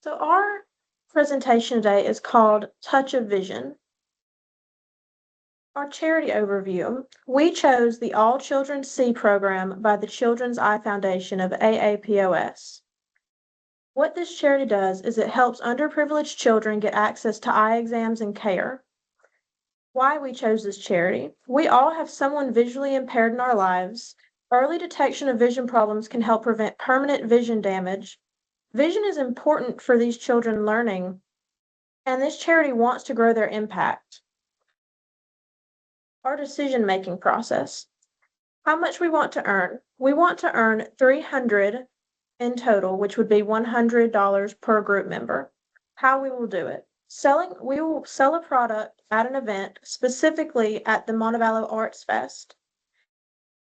So, our presentation today is called Touch of Vision. Our charity overview. We chose the All Children See program by the Children's Eye Foundation of AAPOS. What this charity does is it helps underprivileged children get access to eye exams and care. Why we chose this charity. We all have someone visually impaired in our lives. Early detection of vision problems can help prevent permanent vision damage. Vision is important for these children learning, and this charity wants to grow their impact. Our decision-making process. How much we want to earn. We want to earn $300 in total, which would be $100 per group member. How we will do it. We will sell a product at an event, specifically at the Montevallo Arts Fest.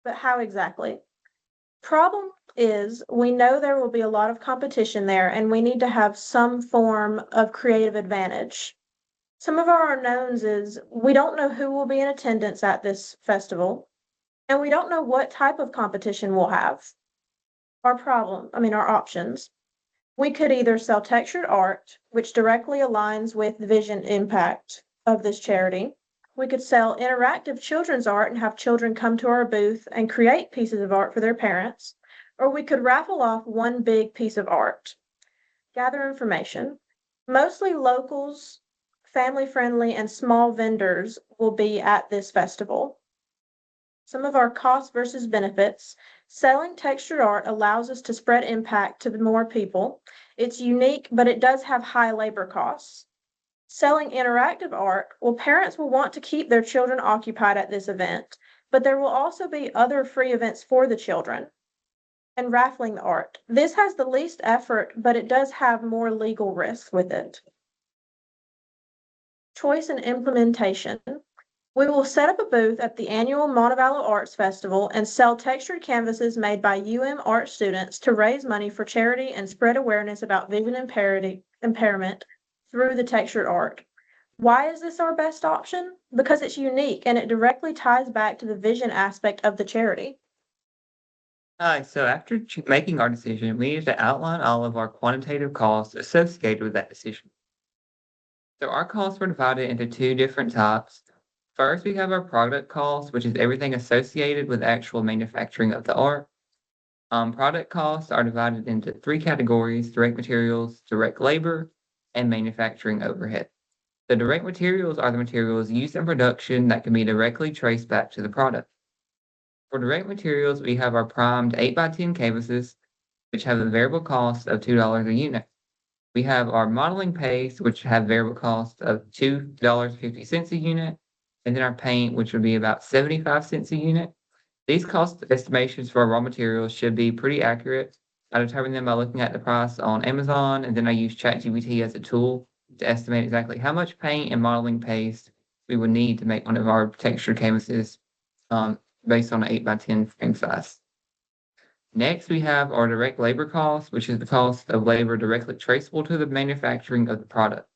But how exactly? Problem is, we know there will be a lot of competition there, and we need to have some form of creative advantage. Some of our unknowns is we don't know who will be in attendance at this festival, and we don't know what type of competition we'll have. Our options. We could either sell textured art, which directly aligns with the vision impact of this charity. We could sell interactive children's art and have children come to our booth and create pieces of art for their parents, or we could raffle off one big piece of art. Gather information. Mostly locals, family-friendly, and small vendors will be at this festival. Some of our costs versus benefits. Selling textured art allows us to spread impact to the more people. It's unique, but it does have high labor costs. Selling interactive art, well, parents will want to keep their children occupied at this event, but there will also be other free events for the children. And raffling the art. This has the least effort, but it does have more legal risks with it. Choice and implementation. We will set up a booth at the annual Montevallo Arts Festival and sell textured canvases made by art students to raise money for charity and spread awareness about vision impairment through the textured art. Why is this our best option? Because it's unique and it directly ties back to the vision aspect of the charity. So after making our decision, we need to outline all of our quantitative costs associated with that decision. So our costs were divided into two different types. First, we have our product costs, which is everything associated with actual manufacturing of the art. Product costs are divided into three categories: direct materials, direct labor, and manufacturing overhead. The direct materials are the materials used in production that can be directly traced back to the product. For direct materials, we have our primed 8x10 canvases, which have a variable cost of $2 a unit. We have our modeling paste, which have variable cost of $2.50 a unit, and then our paint, which would be about 75 cents a unit. These cost estimations for our raw materials should be pretty accurate. I determine them by looking at the price on Amazon, and then I use ChatGPT as a tool to estimate exactly how much paint and modeling paste we would need to make one of our textured canvases based on an 8x10 frame size. Next, we have our direct labor cost, which is the cost of labor directly traceable to the manufacturing of the product.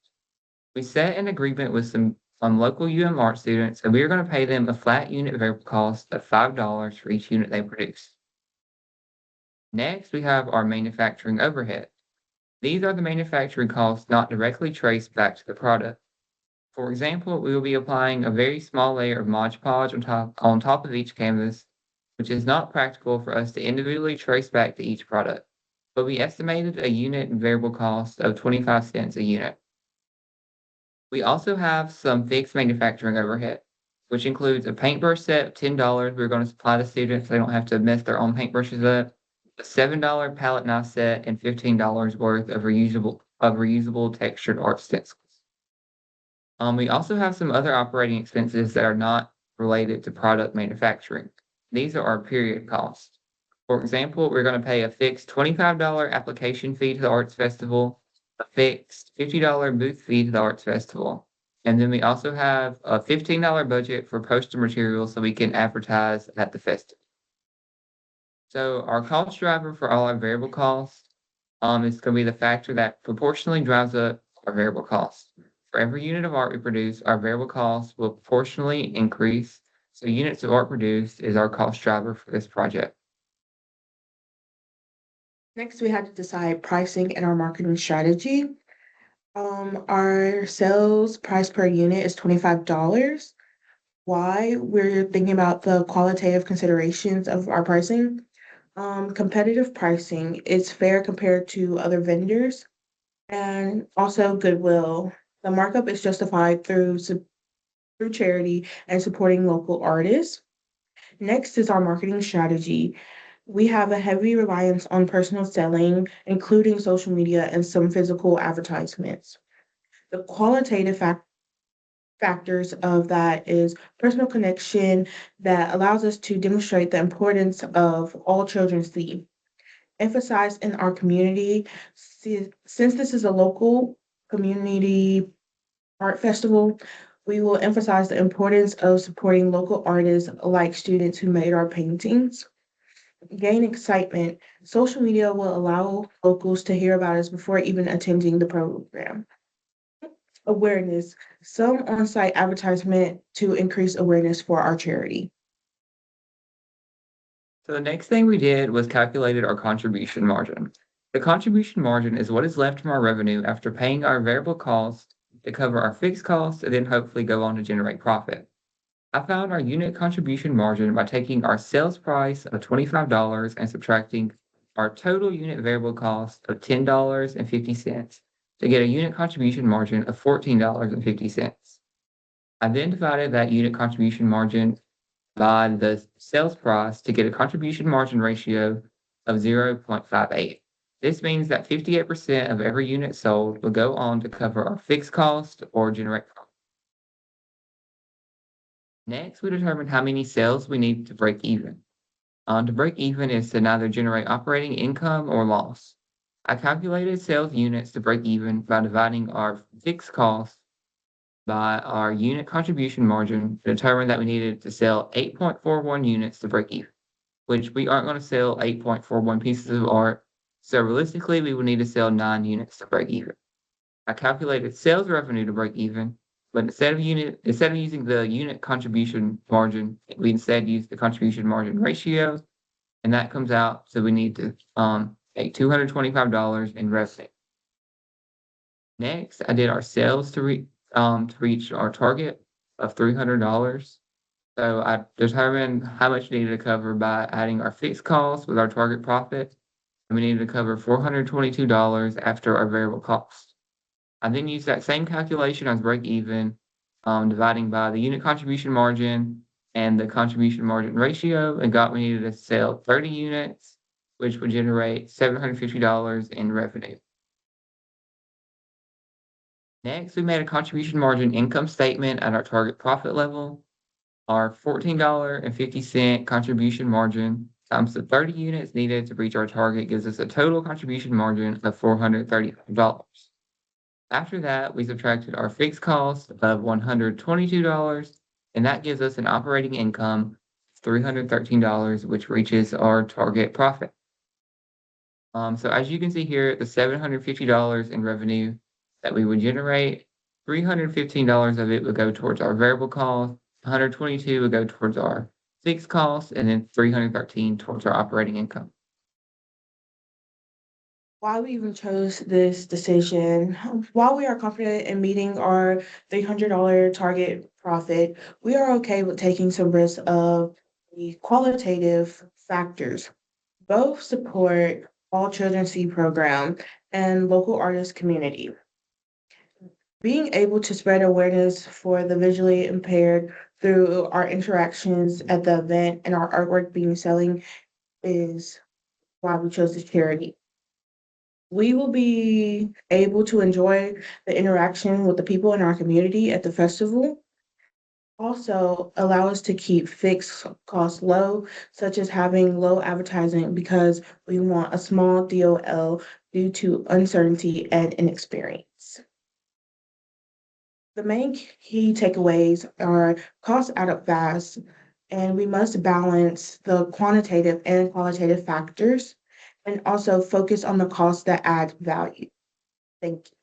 We set an agreement with some local art students, and we are going to pay them a flat unit variable cost of $5 for each unit they produce. Next, we have our manufacturing overhead. These are the manufacturing costs not directly traced back to the product. For example, we will be applying a very small layer of Mod Podge on top of each canvas, which is not practical for us to individually trace back to each product, but we estimated a unit variable cost of 25 cents a unit. We also have some fixed manufacturing overhead, which includes a paintbrush set of $10 we're going to supply the students so they don't have to mess their own paintbrushes up, a $7 palette knife set, and $15 worth of reusable textured art stencils. We also have some other operating expenses that are not related to product manufacturing. These are our period costs. For example, we're going to pay a fixed $25 application fee to the Arts Festival, a fixed $50 booth fee to the Arts Festival, and then we also have a $15 budget for poster materials so we can advertise at the festival. So our cost driver for all our variable costs is going to be the factor that proportionally drives up our variable costs. For every unit of art we produce, our variable costs will proportionally increase. So units of art produced is our cost driver for this project. Next, we had to decide pricing and our marketing strategy. Our sales price per unit is $25. Why? We're thinking about the qualitative considerations of our pricing. Competitive pricing is fair compared to other vendors, and also goodwill. The markup is justified through charity and supporting local artists. Next is our marketing strategy. We have a heavy reliance on personal selling, including social media and some physical advertisements. The qualitative factors of that is personal connection that allows us to demonstrate the importance of all children see. Emphasize in our community, since this is a local community art festival, we will emphasize the importance of supporting local artists like students who made our paintings. Gain excitement. Social media will allow locals to hear about us before even attending the program. Awareness. Some on-site advertisement to increase awareness for our charity. So the next thing we did was calculated our contribution margin. The contribution margin is what is left from our revenue after paying our variable costs to cover our fixed costs and then hopefully go on to generate profit. I found our unit contribution margin by taking our sales price of $25 and subtracting our total unit variable cost of $10.50 to get a unit contribution margin of $14.50. I then divided that unit contribution margin by the sales price to get a contribution margin ratio of 0.58. This means that 58% of every unit sold will go on to cover our fixed cost or generate profit. Next, we determine how many sales we need to break even. To break even is to neither generate operating income or loss. I calculated sales units to break even by dividing our fixed costs by our unit contribution margin to determine that we needed to sell 8.41 units to break even, which we aren't going to sell 8.41 pieces of art. So realistically, we would need to sell 9 units to break even. I calculated sales revenue to break even, but instead of using the unit contribution margin, we instead use the contribution margin ratio, and that comes out. So we need to make $225 in revenue. Next, I did our sales to reach our target of $300. So I determined how much we needed to cover by adding our fixed costs with our target profit, and we needed to cover $422 after our variable costs. I then used that same calculation as break even, dividing by the unit contribution margin and the contribution margin ratio, and got we needed to sell 30 units, which would generate $750 in revenue. Next, we made a contribution margin income statement at our target profit level. Our $14.50 contribution margin times the 30 units needed to reach our target gives us a total contribution margin of $435. After that, we subtracted our fixed cost of $122, and that gives us an operating income of $313, which reaches our target profit. So as you can see here, the $750 in revenue that we would generate, $315 of it would go towards our variable cost, $122 would go towards our fixed costs, and then $313 towards our operating income. Why we even chose this decision, while we are confident in meeting our $300 target profit, we are okay with taking some risks of the qualitative factors. Both support All Children See program and local artist community. Being able to spread awareness for the visually impaired through our interactions at the event and our artwork being selling is why we chose this charity. We will be able to enjoy the interaction with the people in our community at the festival. Also allow us to keep fixed costs low, such as having low advertising because we want a small DOL due to uncertainty and inexperience. The main key takeaways are costs add up fast, and we must balance the quantitative and qualitative factors and also focus on the costs that add value. Thank you.